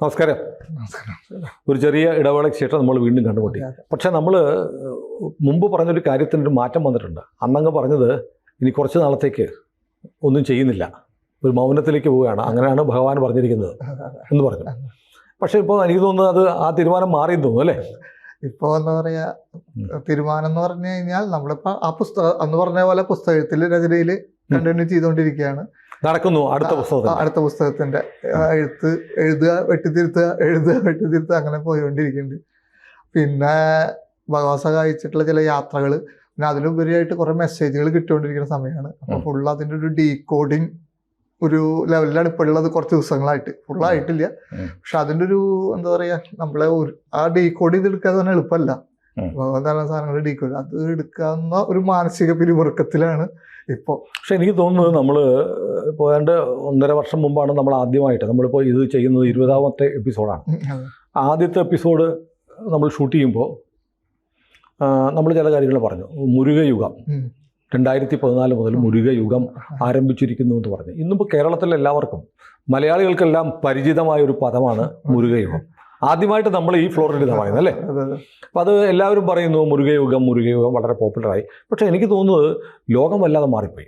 നമസ്കാരം. ഒരു ചെറിയ ഇടവേളയ്ക്ക് ശേഷം നമ്മൾ വീണ്ടും കണ്ടുമുട്ടി. പക്ഷേ നമ്മൾ മുമ്പ് പറഞ്ഞൊരു കാര്യത്തിനൊരു മാറ്റം വന്നിട്ടുണ്ട്. അന്നങ്ങ് പറഞ്ഞത് ഇനി കുറച്ച് നാളത്തേക്ക് ഒന്നും ചെയ്യുന്നില്ല, ഒരു മൗനത്തിലേക്ക് പോവുകയാണ്, അങ്ങനെയാണ് ഭഗവാൻ പറഞ്ഞിരിക്കുന്നത് എന്ന് പറഞ്ഞു. പക്ഷേ ഇപ്പോൾ എനിക്ക് തോന്നുന്നത് അത് ആ തീരുമാനം മാറിയെന്ന് തോന്നുന്നു അല്ലേ? ഇപ്പോൾ എന്താ പറയുക, തീരുമാനം എന്ന് പറഞ്ഞു കഴിഞ്ഞാൽ നമ്മളിപ്പോൾ ആ പുസ്തകം അന്ന് പറഞ്ഞ പോലെ പുസ്തകത്തിൽ രചനയിൽ കണ്ടിന്യൂ ചെയ്തുകൊണ്ടിരിക്കുകയാണ്. നടക്കുന്നു അടുത്ത പുസ്തകത്തിന്റെ എഴുതുക വെട്ടിത്തിരുത്തുക അങ്ങനെ പോയിക്കൊണ്ടിരിക്കുന്നുണ്ട്. പിന്നെ ഭഗവാൻ സഹായിച്ചിട്ടുള്ള ചില യാത്രകൾ, പിന്നെ അതിലുപരിയായിട്ട് കുറെ മെസ്സേജുകൾ കിട്ടിക്കൊണ്ടിരിക്കുന്ന സമയമാണ്. അപ്പോൾ ഫുൾ അതിൻ്റെ ഒരു ഡീകോഡിങ് ഒരു ലെവലിലാണ് ഇപ്പോൾ ഉള്ളത്. കുറച്ച് ദിവസങ്ങളായിട്ട് ഫുള്ളായിട്ടില്ല, പക്ഷെ അതിൻ്റെ ഒരു എന്താ പറയുക, നമ്മളെ ആ ഡീകോഡ് ചെയ്തെടുക്കാൻ തന്നെ എളുപ്പമല്ല. ഭഗവാൻ തരുന്ന സാധനങ്ങൾ ഡീകോഡ് അത് എടുക്കാവുന്ന ഒരു മാനസിക പിരിമുറുക്കത്തിലാണ് ഇപ്പോൾ. പക്ഷെ എനിക്ക് തോന്നുന്നത് നമ്മൾ ഇപ്പോൾ ഏതാണ്ട് 1.5 വർഷം മുമ്പാണ് നമ്മൾ ആദ്യമായിട്ട് നമ്മളിപ്പോൾ ഇത് ചെയ്യുന്നത് 20ാമത്തെ എപ്പിസോഡാണ്. ആദ്യത്തെ എപ്പിസോഡ് നമ്മൾ ഷൂട്ട് ചെയ്യുമ്പോൾ നമ്മൾ ചില കാര്യങ്ങൾ പറഞ്ഞു. മുരുകയുഗം 2014 മുതൽ മുരുകയുഗം ആരംഭിച്ചിരിക്കുന്നു എന്ന് പറഞ്ഞു. ഇന്നിപ്പോൾ കേരളത്തിലെ എല്ലാവർക്കും, മലയാളികൾക്കെല്ലാം പരിചിതമായ ഒരു പദമാണ് മുരുകയുഗം. ആദ്യമായിട്ട് നമ്മൾ ഈ ഫ്ലോറിൽ ഇതാണ് പറയുന്നത് അല്ലേ? അപ്പം അത് എല്ലാവരും പറയുന്നു മുരുകയുഗം വളരെ പോപ്പുലറായി. പക്ഷേ എനിക്ക് തോന്നുന്നത് ലോകം വല്ലാതെ മാറിപ്പോയി.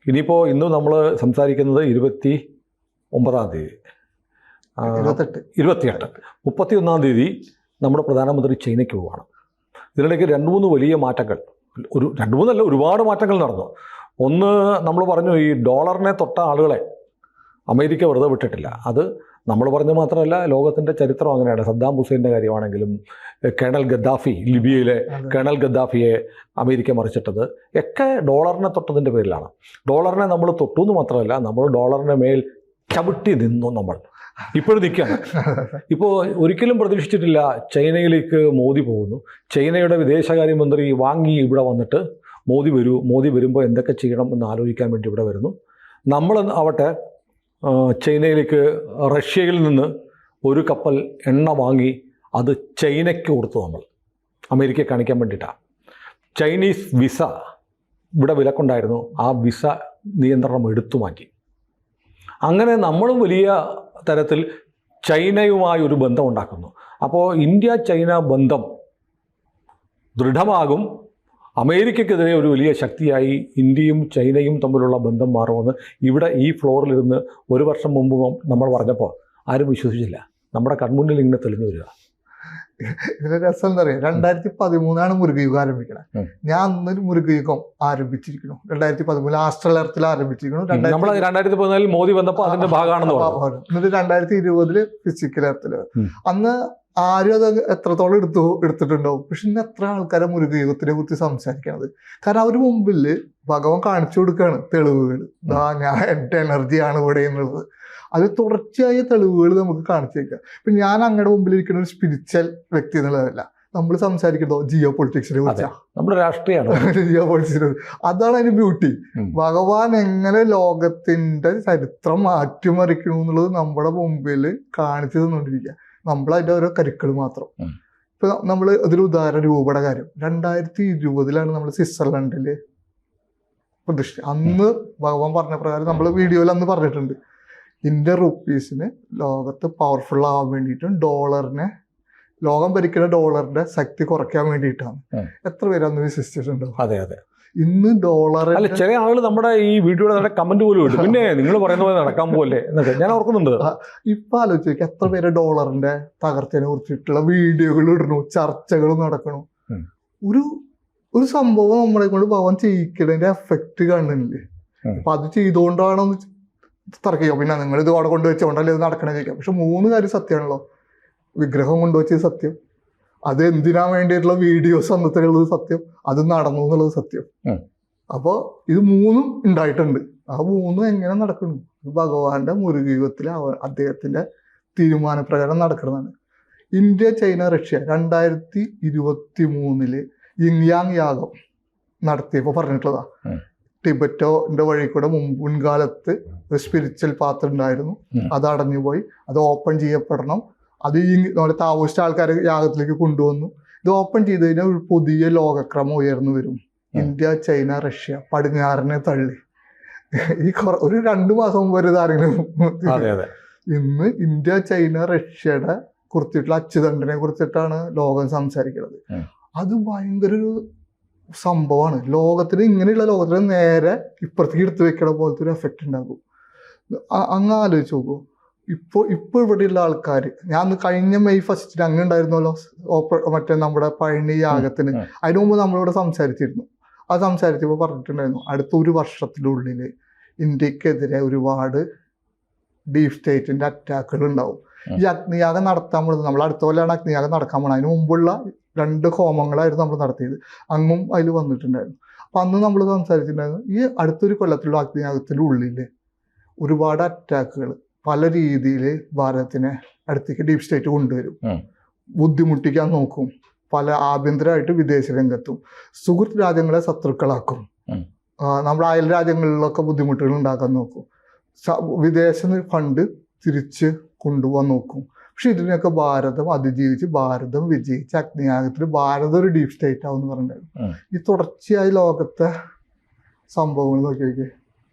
ഇനിയിപ്പോൾ ഇന്ന് നമ്മൾ സംസാരിക്കുന്നത് 29-ാം തീയതി, 31-ാം തീയതി നമ്മുടെ പ്രധാനമന്ത്രി ചൈനയ്ക്ക് പോവുകയാണ്. ഇതിനിടയ്ക്ക് 2-3 വലിയ മാറ്റങ്ങൾ, 2-3 ഒരുപാട് മാറ്റങ്ങൾ നടന്നു. ഒന്ന്, നമ്മൾ പറഞ്ഞു ഈ ഡോളറിനെ തൊട്ട ആളുകളെ അമേരിക്ക വെറുതെ വിട്ടിട്ടില്ല. അത് നമ്മൾ പറഞ്ഞ മാത്രമല്ല, ലോകത്തിൻ്റെ ചരിത്രം അങ്ങനെയാണ്. സദ്ദാം ഹുസൈൻ്റെ കാര്യമാണെങ്കിലും, കേണൽ ഗദ്ദാഫി, ലിബിയയിലെ കേണൽ ഗദ്ദാഫിയെ അമേരിക്ക മറിച്ചിട്ടത് ഒക്കെ ഡോളറിനെ തൊട്ടതിൻ്റെ പേരിലാണ്. ഡോളറിനെ നമ്മൾ തൊട്ടു എന്ന് മാത്രമല്ല, നമ്മൾ ഡോളറിൻ്റെ മേൽ ചവിട്ടി നിന്നു. നമ്മൾ ഇപ്പോഴും നിൽക്കുകയാണ്. ഇപ്പോൾ ഒരിക്കലും പ്രതീക്ഷിച്ചിട്ടില്ല ചൈനയിലേക്ക് മോദി പോകുന്നു. ചൈനയുടെ വിദേശകാര്യമന്ത്രി വാങ്ങി ഇവിടെ വന്നിട്ട് മോദി വരുമ്പോൾ എന്തൊക്കെ ചെയ്യണം എന്ന് ആലോചിക്കാൻ വേണ്ടി ഇവിടെ വരുന്നു. നമ്മൾ ആവട്ടെ ചൈനയിലേക്ക് റഷ്യയിൽ നിന്ന് ഒരു കപ്പൽ എണ്ണ വാങ്ങി അത് ചൈനയ്ക്ക് കൊടുത്തു. നമ്മൾ അമേരിക്കയെ കാണിക്കാൻ വേണ്ടിയിട്ടാണ്. ചൈനീസ് വിസ ഇവിടെ വിലക്കുണ്ടായിരുന്നു, ആ വിസ നിയന്ത്രണം എടുത്തു മാറ്റി. അങ്ങനെ നമ്മളും വലിയ തരത്തിൽ ചൈനയുമായൊരു ബന്ധം ഉണ്ടാക്കുന്നു. അപ്പോൾ ഇന്ത്യ ചൈന ബന്ധം ദൃഢമാകും. അമേരിക്കക്കെതിരെ ഒരു വലിയ ശക്തിയായി ഇന്ത്യയും ചൈനയും തമ്മിലുള്ള ബന്ധം മാറുമെന്ന് ഇവിടെ ഈ ഫ്ലോറിലിരുന്ന് 1 വർഷം മുമ്പ് നമ്മൾ പറഞ്ഞപ്പോൾ ആരും വിശ്വസിച്ചില്ല. നമ്മുടെ കൺമുന്നിൽ ഇങ്ങനെ തെളിഞ്ഞു വരിക. ഇതിന്റെ രസം എന്താ പറയുക, 2013 മുരുകയുഗം ആരംഭിക്കണം. ഞാൻ അന്നൊരു മുരുകയുഗം ആരംഭിച്ചിരിക്കുന്നു. 2013 ആസ്ട്രലർത്തിൽ ആരംഭിച്ചിരിക്കുന്നു. 2014 മോദി വന്നപ്പോൾ അതിന്റെ ഭാഗമാണെന്ന് പറഞ്ഞു. എന്നിട്ട് 2020 ഫിസിക്കൽ എർത്തിൽ. അന്ന് ആരും അത് എത്രത്തോളം എടുത്തിട്ടുണ്ടാവും. പക്ഷെ ഇന്ന് എത്ര ആൾക്കാരെ മുരുകയുഗത്തിനെ കുറിച്ച് സംസാരിക്കണത്. കാരണം അവർ മുമ്പിൽ ഭഗവാൻ കാണിച്ചു കൊടുക്കുകയാണ് തെളിവുകൾ. ഞാൻ എൻ്റെ എനർജിയാണ് ഇവിടെ എന്നുള്ളത്. അത് തുടർച്ചയായ തെളിവുകൾ നമുക്ക് കാണിച്ചു വയ്ക്കാം. ഇപ്പം ഞാൻ അങ്ങയുടെ മുമ്പിലിരിക്കുന്ന ഒരു സ്പിരിച്വൽ വ്യക്തി എന്നുള്ളതല്ല. നമ്മൾ സംസാരിക്കുന്നതോ ജിയോ പൊളിറ്റിക്സിനെ കുറിച്ചാണ്, നമ്മുടെ രാഷ്ട്രീയമാണ് ജിയോ പൊളിറ്റിക്സിനെ. അതാണ് അതിന്റെ ബ്യൂട്ടി. ഭഗവാൻ എങ്ങനെ ലോകത്തിന്റെ ചരിത്രം മാറ്റിമറിക്കണു എന്നുള്ളത് നമ്മുടെ മുമ്പിൽ കാണിച്ചു തന്നുകൊണ്ടിരിക്കുക. നമ്മളതിൻ്റെ ഓരോ കരുക്കൾ മാത്രം. ഇപ്പൊ നമ്മൾ അതിൽ ഉദാഹരണം രൂപയുടെ കാര്യം, 2020 നമ്മൾ സ്വിറ്റ്സർലൻഡിൽ പ്രതിഷ്ഠ. അന്ന് ഭഗവാൻ പറഞ്ഞ പ്രകാരം നമ്മൾ വീഡിയോയിൽ അന്ന് പറഞ്ഞിട്ടുണ്ട്, ഇന്ത്യൻ റുപ്പീസിന് ലോകത്ത് പവർഫുൾ ആവാൻ വേണ്ടിയിട്ടും ലോകം ഭരിക്കുന്ന ഡോളറിന്റെ ശക്തി കുറയ്ക്കാൻ വേണ്ടിയിട്ടാണ്. എത്ര പേര് അന്ന് വിശ്വസിച്ചിട്ടുണ്ടാവും? അതെ. ഇന്ന് ഡോളർ അല്ല, ചില ആളുകൾ നമ്മുടെ ഈ വീഡിയോയുടെ കമന്റ് പോലും ഇട്ടു, പിന്നെ നിങ്ങൾ പറയുന്ന പോലെ നടക്കാൻ പോലെ എന്നൊക്കെ ഞാൻ ഓർക്കുന്നുണ്ട്. ഇപ്പൊ ആലോചിക്കുക, എത്ര പേര് ഡോളറിന്റെ തകർച്ചയെ കുറിച്ചിട്ടുള്ള വീഡിയോകൾ ഇടണു, ചർച്ചകൾ നടക്കണു. ഒരു സംഭവം നമ്മളെ കൊണ്ട് ഭഗവാൻ ചെയ്യിക്കുന്നതിന്റെ എഫക്റ്റ് കാണുന്നില്ലേ? അപ്പൊ അത് ചെയ്തുകൊണ്ടാണോ തർക്കിക്കുക. പിന്നെ നിങ്ങൾ ഇത് അവിടെ കൊണ്ടുവച്ചുകൊണ്ടല്ലേ ഇത് നടക്കണേ ചോദിക്കാം. പക്ഷെ 3 കാര്യം സത്യമാണല്ലോ. വിഗ്രഹം കൊണ്ടുവച്ചത് സത്യം, അത് എന്തിനാ വേണ്ടിയിട്ടുള്ള വീഡിയോസ് അന്നത്തേക്കുള്ളത് സത്യം, അത് നടന്നു എന്നുള്ളത് സത്യം. അപ്പോൾ ഇത് 3 ഉണ്ടായിട്ടുണ്ട്. ആ 3 എങ്ങനെ നടക്കുന്നു? ഭഗവാന്റെ മുരുകയുഗത്തിൽ അദ്ദേഹത്തിന്റെ തീരുമാനപ്രകാരം നടക്കുന്നതാണ്. ഇന്ത്യ ചൈന റഷ്യ 2023 യിൻയാങ് യാഗം നടത്തിയപ്പോൾ പറഞ്ഞിട്ടുള്ളതാ. ടിബറ്റോന്റെ വഴി കൂടെ മുൻകാലത്ത് ഒരു സ്പിരിച്വൽ പാത്ത് ഉണ്ടായിരുന്നു, അത് അടഞ്ഞുപോയി, അത് ഓപ്പൺ ചെയ്യപ്പെടണം. അത് നമ്മുടെ താവോയിസ്റ്റ് ആൾക്കാരെ യാഗത്തിലേക്ക് കൊണ്ടുവന്നു. ഇത് ഓപ്പൺ ചെയ്ത് കഴിഞ്ഞാൽ ഒരു പുതിയ ലോകക്രമം ഉയർന്നു വരും. ഇന്ത്യ ചൈന റഷ്യ പടിഞ്ഞാറിനെ തള്ളി. ഒരു 2 മാസം മുമ്പ് വരെ ആരെങ്കിലും ഇന്ന് ഇന്ത്യ, ചൈന, റഷ്യയുടെ കുറിച്ചിട്ടുള്ള അച്ചുതണ്ടിനെ കുറിച്ചിട്ടാണ് ലോകം സംസാരിക്കുന്നത്. അത് ഭയങ്കര ഒരു സംഭവമാണ്. ലോകത്തിന് ഇങ്ങനെയുള്ള ലോകത്തിന് നേരെ ഇപ്പുറത്തേക്ക് എടുത്തു വെക്കണ പോലത്തെ ഒരു എഫക്റ്റ് ഉണ്ടാകും. അങ്ങ് ആലോചിച്ച് നോക്കൂ. ഇപ്പോൾ ഇവിടെയുള്ള ആൾക്കാർ, ഞാൻ കഴിഞ്ഞ മെയ് 1 അങ്ങ് ഉണ്ടായിരുന്നല്ലോ മറ്റേ നമ്മുടെ പഴനി യാഗത്തിന്. അതിനു മുമ്പ് നമ്മളിവിടെ സംസാരിച്ചിരുന്നു. ആ സംസാരിച്ചപ്പോൾ പറഞ്ഞിട്ടുണ്ടായിരുന്നു അടുത്ത ഒരു വർഷത്തിനുള്ളിൽ ഇന്ത്യക്കെതിരെ ഒരുപാട് ഡീപ് സ്റ്റേറ്റിന്റെ അറ്റാക്കുകൾ ഉണ്ടാവും. ഈ അഗ്നിയാഗം നടത്താൻ പോകുന്നത്, നമ്മൾ അടുത്ത പോലെയാണ് അഗ്നിയാഗം നടക്കാൻ പോകുന്നത്. അതിന് മുമ്പുള്ള 2 ഹോമങ്ങളായിരുന്നു നമ്മൾ നടത്തിയത്. അങ്ങും അതിൽ വന്നിട്ടുണ്ടായിരുന്നു. അപ്പം അന്ന് നമ്മൾ സംസാരിച്ചിട്ടുണ്ടായിരുന്നു ഈ അടുത്തൊരു കൊല്ലത്തിലുള്ള അഗ്നിയാഗത്തിൻ്റെ ഉള്ളിൽ ഒരുപാട് അറ്റാക്കുകൾ പല രീതിയിൽ ഭാരതത്തിനെ അടുത്തേക്ക് ഡീപ് സ്റ്റേറ്റ് കൊണ്ടുവരും, ബുദ്ധിമുട്ടിക്കാൻ നോക്കും, പല ആഭ്യന്തരമായിട്ട് വിദേശ രംഗത്തും സുഹൃത്ത് രാജ്യങ്ങളെ ശത്രുക്കളാക്കും, നമ്മുടെ അയൽ രാജ്യങ്ങളിലൊക്കെ ബുദ്ധിമുട്ടുകൾ ഉണ്ടാക്കാൻ നോക്കും, വിദേശ ഫണ്ട് തിരിച്ച് കൊണ്ടുപോകാൻ നോക്കും. പക്ഷെ ഇതിനെയൊക്കെ ഭാരതം അതിജീവിച്ച് ഭാരതം വിജയിച്ച് അഗ്നിയാഗത്തിൽ ഭാരതം ഒരു ഡീപ് സ്റ്റേറ്റ് ആവും എന്ന് പറഞ്ഞിട്ടുണ്ടായിരുന്നു. ഈ തുടർച്ചയായി ലോകത്തെ സംഭവങ്ങൾ നോക്കി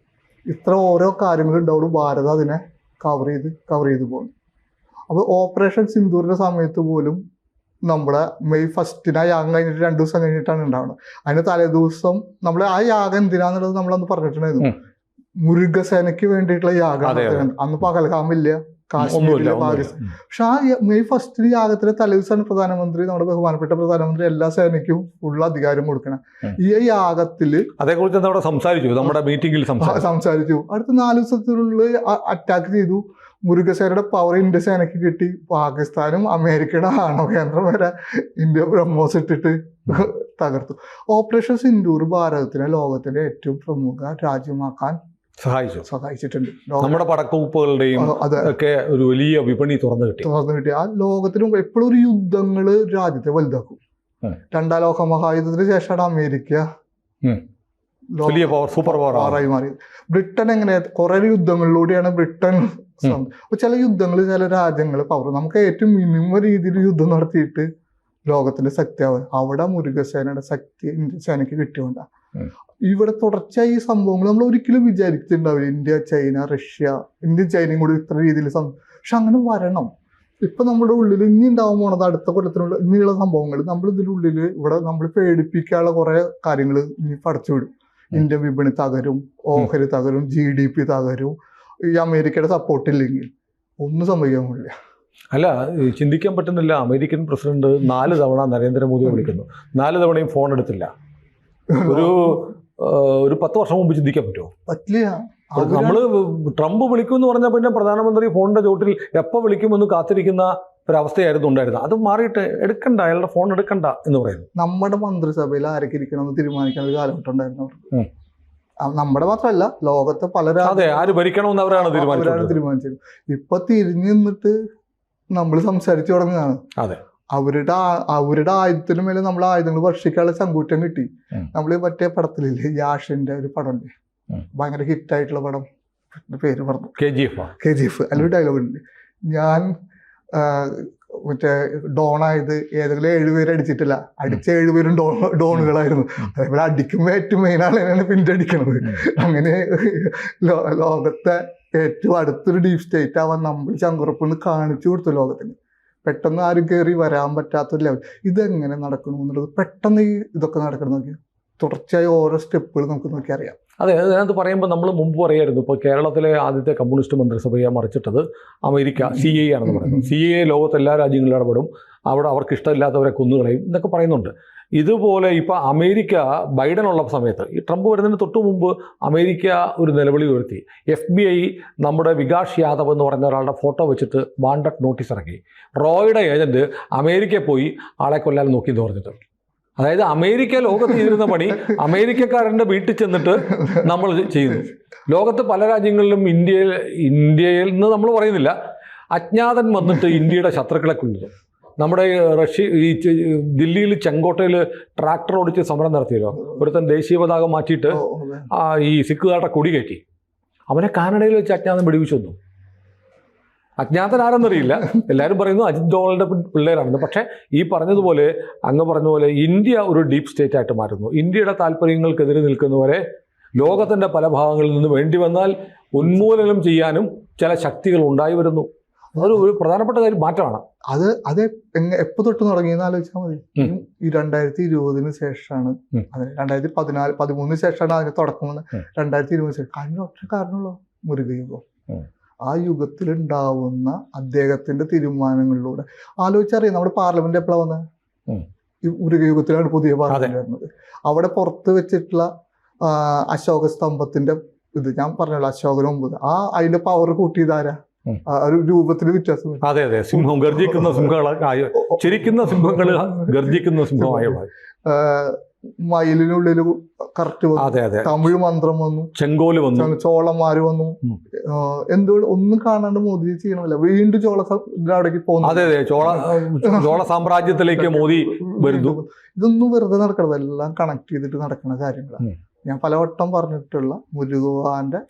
ഇത്ര ഓരോ കാര്യങ്ങളുണ്ടാവും, ഭാരതം അതിനെ കവർ ചെയ്ത് പോകുന്നു. അപ്പോൾ ഓപ്പറേഷൻ സിന്ദൂറിന്റെ സമയത്ത് പോലും നമ്മുടെ മെയ് 1 യാഗം കഴിഞ്ഞിട്ട് 2 ദിവസം കഴിഞ്ഞിട്ടാണ് ഉണ്ടാവുന്നത്. അതിന് തലേദിവസം നമ്മൾ ആ യാഗം എന്തിനാന്നുള്ളത് നമ്മളന്ന് പറഞ്ഞിട്ടുണ്ടായിരുന്നു. മുരുകസേനയ്ക്ക് വേണ്ടിയിട്ടുള്ള യാഗം. അന്ന് പകൽഗാമില്ല, കാശ്മീരിലെ പാകിസ്ഥാൻ. പക്ഷെ ആ മെയ് 1 യാഗത്തിലെ തലേദിവസമാണ് പ്രധാനമന്ത്രി, നമ്മുടെ ബഹുമാനപ്പെട്ട പ്രധാനമന്ത്രി എല്ലാ സേനയ്ക്കും ഉള്ള അധികാരം കൊടുക്കണം. ഈ യാഗത്തില് അതേക്കുറിച്ച് സംസാരിച്ചു, നമ്മുടെ മീറ്റിംഗിൽ സംസാരിച്ചു. അടുത്ത 4 ദിവസത്തിനുള്ളിൽ അറ്റാക്ക് ചെയ്തു. മുരുകസേനയുടെ പവർ ഇന്ത്യ സേനയ്ക്ക് കിട്ടി. പാകിസ്ഥാനും അമേരിക്കയുടെ ആണവ കേന്ദ്രം വരെ ഇന്ത്യ ബ്രഹ്മോസ് ഇട്ടിട്ട് തകർത്തു. ഓപ്പറേഷൻ സിന്ദൂർ ഭാരതത്തിനെ ലോകത്തിലെ ഏറ്റവും പ്രമുഖ രാജ്യമാക്കാൻ സഹായിച്ചിട്ടുണ്ട്. നമ്മുടെ പടക്കവുപ്പുകളുടെയും ഒക്കെ ഒരു വലിയ വിപണി തുറന്നു കിട്ടി. ആ ലോകത്തിനും എപ്പോഴും ഒരു യുദ്ധങ്ങള് രാജ്യത്തെ വലുതാക്കും. 2ാം ലോക മഹായുദ്ധത്തിന് ശേഷമാണ് അമേരിക്ക വലിയ സൂപ്പർ പവറായി മാറിയത്. ബ്രിട്ടൻ എങ്ങനെ കുറെ യുദ്ധങ്ങളിലൂടെയാണ് ബ്രിട്ടൻ. ചില യുദ്ധങ്ങൾ ചില രാജ്യങ്ങൾ പവർ, നമുക്ക് ഏറ്റവും മിനിമം രീതിയിൽ യുദ്ധം നടത്തിയിട്ട് ലോകത്തിന്റെ ശക്തിയാവും. അവിടെ മുരുകസേനയുടെ ശക്തി ഇന്ത്യൻ സേനയ്ക്ക് കിട്ടിയോണ്ടാണ്. ഇവിടെ തുടർച്ചയായി ഈ സംഭവങ്ങൾ നമ്മൾ ഒരിക്കലും വിചാരിച്ചിട്ടുണ്ടാവില്ല. ഇന്ത്യ, ചൈന, റഷ്യ, ഇന്ത്യയും ചൈനയും കൂടി ഇത്ര രീതിയിൽ പക്ഷെ അങ്ങനെ വരണം. ഇപ്പൊ നമ്മുടെ ഉള്ളിൽ ഇനി ഉണ്ടാവാൻ പോണത് അടുത്ത കൊല്ലത്തിനുള്ള ഇനിയുള്ള സംഭവങ്ങൾ നമ്മൾ ഇതിനുള്ളിൽ ഇവിടെ നമ്മൾ പേടിപ്പിക്കാനുള്ള കുറെ കാര്യങ്ങൾ ഇനി പടച്ചു വിടും. ഇന്ത്യൻ വിപണി തകരും, ഓഹരി തകരും, GDP തകരും. ഈ അമേരിക്കയുടെ സപ്പോർട്ട് ഇല്ലെങ്കിൽ ഒന്നും സംഭവിക്കാൻ പോകില്ല. അല്ല, ചിന്തിക്കാൻ പറ്റുന്നില്ല. അമേരിക്കൻ പ്രസിഡന്റ് 4 തവണ നരേന്ദ്രമോദിയെ വിളിക്കുന്നു, 4 തവണയും ഫോൺ എടുത്തില്ല. ഒരു 10 വർഷം മുമ്പ് ചിന്തിക്കാൻ പറ്റുമോ? പറ്റില്ല. നമ്മള് ട്രംപ് വിളിക്കുമെന്ന് പറഞ്ഞാൽ പിന്നെ പ്രധാനമന്ത്രി ഫോണിന്റെ ചോട്ടിൽ എപ്പോൾ വിളിക്കുമെന്ന് കാത്തിരിക്കുന്ന ഒരവസ്ഥയായിരുന്നു ഉണ്ടായിരുന്നത്. അത് മാറിയിട്ട് എടുക്കണ്ട, അയാളുടെ ഫോൺ എടുക്കണ്ട എന്ന് പറയുന്നു. നമ്മുടെ മന്ത്രിസഭയിൽ ആരൊക്കെ ഇരിക്കണമെന്ന് തീരുമാനിക്കാൻ ഒരു കാലഘട്ടം ഉണ്ടായിരുന്നു. നമ്മുടെ മാത്രമല്ല, ലോകത്തെ പല ആര് ഭരിക്കണമെന്ന് അവരാണ് തീരുമാനിച്ചത്. ഇപ്പൊ തിരിഞ്ഞു നിന്നിട്ട് നമ്മൾ സംസാരിച്ചു തുടങ്ങുകയാണ്. അതെ, അവരുടെ ആയുധത്തിന് മേലെ നമ്മൾ ആയുധങ്ങൾ വർഷിക്കാനുള്ള ചങ്കൂറ്റം കിട്ടി. നമ്മൾ മറ്റേ പടത്തിലില്ലേ, യാഷിന്റെ ഒരു പടമുണ്ട്, ഭയങ്കര ഹിറ്റായിട്ടുള്ള പടം, പേര് പറഞ്ഞു, KGF. അതിലൊരു ഡയലോഗ് ഉണ്ട്, ഞാൻ മറ്റേ ഡോണായത് ഏതെങ്കിലും 7 പേര് അടിച്ചിട്ടില്ല, അടിച്ച 7 പേരും ഡോണുകളായിരുന്നു. അതേപോലെ അടിക്കുമ്പോൾ ഏറ്റവും മെയിൻ ആളെയാണ് പിന്നെ അടിക്കണത്. അങ്ങനെ ലോകത്തെ ഏറ്റവും അടുത്തൊരു ഡീപ് സ്റ്റേറ്റ് ആവാൻ നമ്മൾ ചങ്കുറപ്പൊന്ന് കാണിച്ചു കൊടുത്തു ലോകത്തിന്. പെട്ടെന്ന് ആരും കയറി വരാൻ പറ്റാത്തൊരു ലെവൽ. ഇതെങ്ങനെ നടക്കണമെന്നുള്ളത് പെട്ടെന്ന് ഇതൊക്കെ നടക്കണം നോക്കി തുടർച്ചയായി ഓരോ സ്റ്റെപ്പുകൾ നമുക്ക് നോക്കി അറിയാം. അതെ, അതിനകത്ത് പറയുമ്പോൾ നമ്മൾ മുമ്പ് പറയായിരുന്നു, ഇപ്പോൾ കേരളത്തിലെ ആദ്യത്തെ കമ്മ്യൂണിസ്റ്റ് മന്ത്രിസഭയെ മറിച്ചിട്ടത് അമേരിക്ക, CIA ആണെന്ന് പറയുന്നത്. CIA ലോകത്തെ എല്ലാ രാജ്യങ്ങളിലും ഇടപെടും, അവിടെ അവർക്ക് ഇഷ്ടമില്ലാത്തവരെ കൊന്നുകളയും എന്നൊക്കെ പറയുന്നുണ്ട്. ഇതുപോലെ ഇപ്പോൾ അമേരിക്ക ബൈഡനുള്ള സമയത്ത്, ഈ ട്രംപ് വരുന്നതിന് തൊട്ട് മുമ്പ് അമേരിക്ക ഒരു നിലവിളി ഉയർത്തി. FBI നമ്മുടെ വികാസ് യാദവ് എന്ന് പറയുന്ന ഒരാളുടെ ഫോട്ടോ വെച്ചിട്ട് വാണ്ടഡ് നോട്ടീസ് ഇറക്കി. റോയുടെ ഏജന്റ് അമേരിക്കയിൽ പോയി ആളെ കൊല്ലാൻ നോക്കി എന്ന് പറഞ്ഞിട്ട്. അതായത് അമേരിക്ക ലോകത്ത് ചെയ്തിരുന്ന പണി അമേരിക്കക്കാരൻ്റെ വീട്ടിൽ ചെന്നിട്ട് നമ്മൾ ചെയ്യുന്നു. ലോകത്ത് പല രാജ്യങ്ങളിലും ഇന്ത്യയിൽ നിന്ന് നമ്മൾ പറയുന്നില്ല, അജ്ഞാതൻ വന്നിട്ട് ഇന്ത്യയുടെ ശത്രുക്കളെ കൊല്ലുന്നു. നമ്മുടെ ഈ ദില്ലിയിൽ ചെങ്കോട്ടയിൽ ട്രാക്ടർ ഓടിച്ച് സമരം നടത്തിയല്ലോ, ഒരുത്തൻ ദേശീയ പതാക മാറ്റിയിട്ട് ഈ സിഖുകാരുടെ കൊടി കയറ്റി. അവനെ കാനഡയിൽ വെച്ച് അജ്ഞാതൻ വെടിവെച്ചു വന്നു. അജ്ഞാതൻ ആരെന്നറിയില്ല, എല്ലാവരും പറയുന്നു അജിത് ഡോവലിൻ്റെ പിള്ളേരാണെന്ന്. പക്ഷേ ഈ പറഞ്ഞതുപോലെ, അങ്ങ് പറഞ്ഞതുപോലെ ഇന്ത്യ ഒരു ഡീപ്പ് സ്റ്റേറ്റ് ആയിട്ട് മാറുന്നു. ഇന്ത്യയുടെ താല്പര്യങ്ങൾക്കെതിരെ നിൽക്കുന്നവരെ ലോകത്തിൻ്റെ പല ഭാഗങ്ങളിൽ നിന്ന് വേണ്ടി വന്നാൽ ഉന്മൂലനം ചെയ്യാനും ചില ശക്തികൾ ഉണ്ടായി വരുന്നു. അതൊരു പ്രധാനപ്പെട്ട കാര്യം മാറ്റമാണ്. അത് എപ്പോ തൊട്ട് തുടങ്ങിയെന്ന് ആലോചിച്ചാൽ മതി. ഈ 2020 ശേഷമാണ്, അതെ 2013 ശേഷമാണ് അതിന് തുടക്കം. 2020 ശേഷം അതിന് ഒറ്റ കാരണമുള്ളൂ, മുരുകയുഗം. ആ യുഗത്തിലുണ്ടാവുന്ന അദ്ദേഹത്തിന്റെ തീരുമാനങ്ങളിലൂടെ ആലോചിച്ചറിയാം. നമ്മുടെ പാർലമെന്റ് എപ്പോഴാണ് വന്നത്? ഈ മുരുകയുഗത്തിലാണ് പുതിയ പാർലമെന്റ് വരുന്നത്. അവിടെ പുറത്ത് വെച്ചിട്ടുള്ള അശോക സ്തംഭത്തിന്റെ ഇത് ഞാൻ പറഞ്ഞല്ലോ, അശോകന് മുമ്പ് അതിന്റെ പവർ കൂട്ടിയതാരാ? ഒരു രൂപത്തിന് വ്യത്യാസം. അതെ അതെ, സിംഹം ഗർജിക്കുന്ന സിംഹങ്ങളായ, ചിരിക്കുന്ന സിംഹങ്ങൾ ഗർജിക്കുന്ന സിംഹമായി. മയിലിനുള്ളിൽ കറക്റ്റ് വന്നു, തമിഴ് മന്ത്രം വന്നു, ചെങ്കോല് വന്നു, ചോളന്മാര് വന്നു. എന്തുകൊണ്ട് ഒന്നും കാണാണ്ട് മോദി ചെയ്യണമല്ല, വീണ്ടും അവിടേക്ക് പോകുന്നു. അതെ അതെ, ചോള സാമ്രാജ്യത്തിലേക്ക് മോദി വരുന്നു. ഇതൊന്നും വെറുതെ നടക്കണത്, എല്ലാം കണക്ട് ചെയ്തിട്ട് നടക്കുന്ന കാര്യങ്ങളാണ്. ഞാൻ പലവട്ടം പറഞ്ഞിട്ടുള്ള മുരുകന്റെ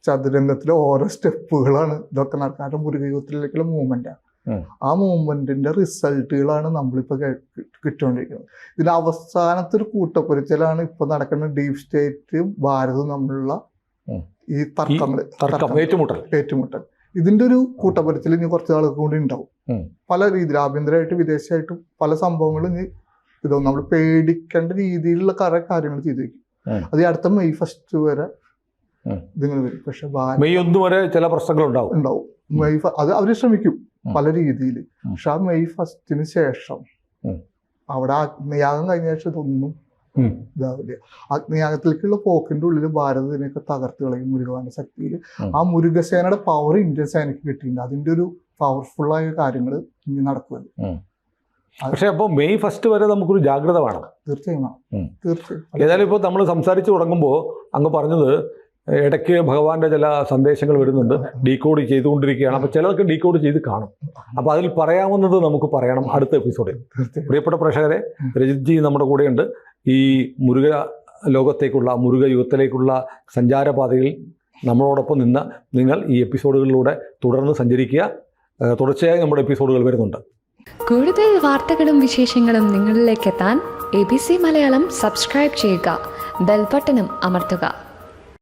ചതുരംഗത്തിലെ ഓരോ സ്റ്റെപ്പുകളാണ് ഇതൊക്കെ നടക്കുന്നത്. മുരുകയുഗത്തിലേക്കുള്ള മൂവ്മെന്റാണ്. ആ മൂവ്മെന്റിന്റെ റിസൾട്ടുകളാണ് നമ്മളിപ്പോ കിട്ടുകൊണ്ടിരിക്കുന്നത്. ഇതിന്റെ അവസാനത്തെ ഒരു കൂട്ടപ്പൊരിച്ചലാണ് ഇപ്പൊ നടക്കുന്ന ഡീപ് സ്റ്റേറ്റും ഭാരതവും തമ്മിലുള്ള ഈ ഏറ്റുമുട്ടൽ. ഇതിന്റെ ഒരു കൂട്ടപ്പൊരിച്ചൽ ഇനി കുറച്ച് നാൾക്ക് കൂടി ഉണ്ടാവും. പല രീതിയിൽ ആഭ്യന്തരമായിട്ടും വിദേശമായിട്ടും പല സംഭവങ്ങളും ഇനി ഇതാവും. നമ്മൾ പേടിക്കേണ്ട രീതിയിലുള്ള കാര്യങ്ങൾ ചെയ്തു വെക്കും. അത് ഈ അടുത്ത മെയ് 1 വരെ ഇതിങ്ങനെ വരും. പക്ഷെ മെയ് 1 വരെ ചില പ്രശ്നങ്ങൾ ഉണ്ടാവും. അത് അവര് ശ്രമിക്കും പല രീതിയിൽ. പക്ഷെ ആ മെയ് 1 ശേഷം അവിടെ അഗ്നിയാഗം കഴിഞ്ഞ ശേഷം ഇതൊന്നും ഇതാവില്ല. അഗ്നിയാഗത്തിലേക്കുള്ള പോക്കിന്റെ ഉള്ളിൽ ഭാരത് ഇതിനെയൊക്കെ തകർത്ത് കളയും മുരുകന്റെ ശക്തിയിൽ. ആ മുരുകസേനയുടെ പവർ ഇന്ത്യൻ സേനയ്ക്ക് കിട്ടിയിട്ടുണ്ട്. അതിന്റെ ഒരു പവർഫുൾ ആയ കാര്യങ്ങൾ ഇനി നടക്കുന്നത്. പക്ഷെ അപ്പോൾ മെയ് 1 വരെ നമുക്കൊരു ജാഗ്രത വേണം. തീർച്ചയായും. ഏതായാലും ഇപ്പോൾ നമ്മൾ സംസാരിച്ച് തുടങ്ങുമ്പോൾ അങ്ങ് പറഞ്ഞത് ഇടയ്ക്ക് ഭഗവാന്റെ ചില സന്ദേശങ്ങൾ വരുന്നുണ്ട്, ഡീകോഡ് ചെയ്തുകൊണ്ടിരിക്കുകയാണ്. അപ്പോൾ ചിലർക്ക് ഡീകോഡ് ചെയ്ത് കാണും. അപ്പോൾ അതിൽ പറയാവുന്നത് നമുക്ക് പറയണം അടുത്ത എപ്പിസോഡിൽ. പ്രിയപ്പെട്ട പ്രേക്ഷകരെ, രജിത് ജി നമ്മുടെ കൂടെയുണ്ട്. ഈ മുരുക ലോകത്തേക്കുള്ള, മുരുക യുഗത്തിലേക്കുള്ള സഞ്ചാരപാതയിൽ നമ്മളോടൊപ്പം നിന്ന നിങ്ങൾ ഈ എപ്പിസോഡുകളിലൂടെ തുടർന്ന് സഞ്ചരിക്കുക. തുടർച്ചയായി നമ്മുടെ എപ്പിസോഡുകൾ വരുന്നുണ്ട്. കൂടുതൽ വാർത്തകളും വിശേഷങ്ങളും നിങ്ങളിലേക്ക് എത്താൻ ABC മലയാളം സബ്സ്ക്രൈബ് ചെയ്യുക, ബെൽ ബട്ടണും അമർത്തുക.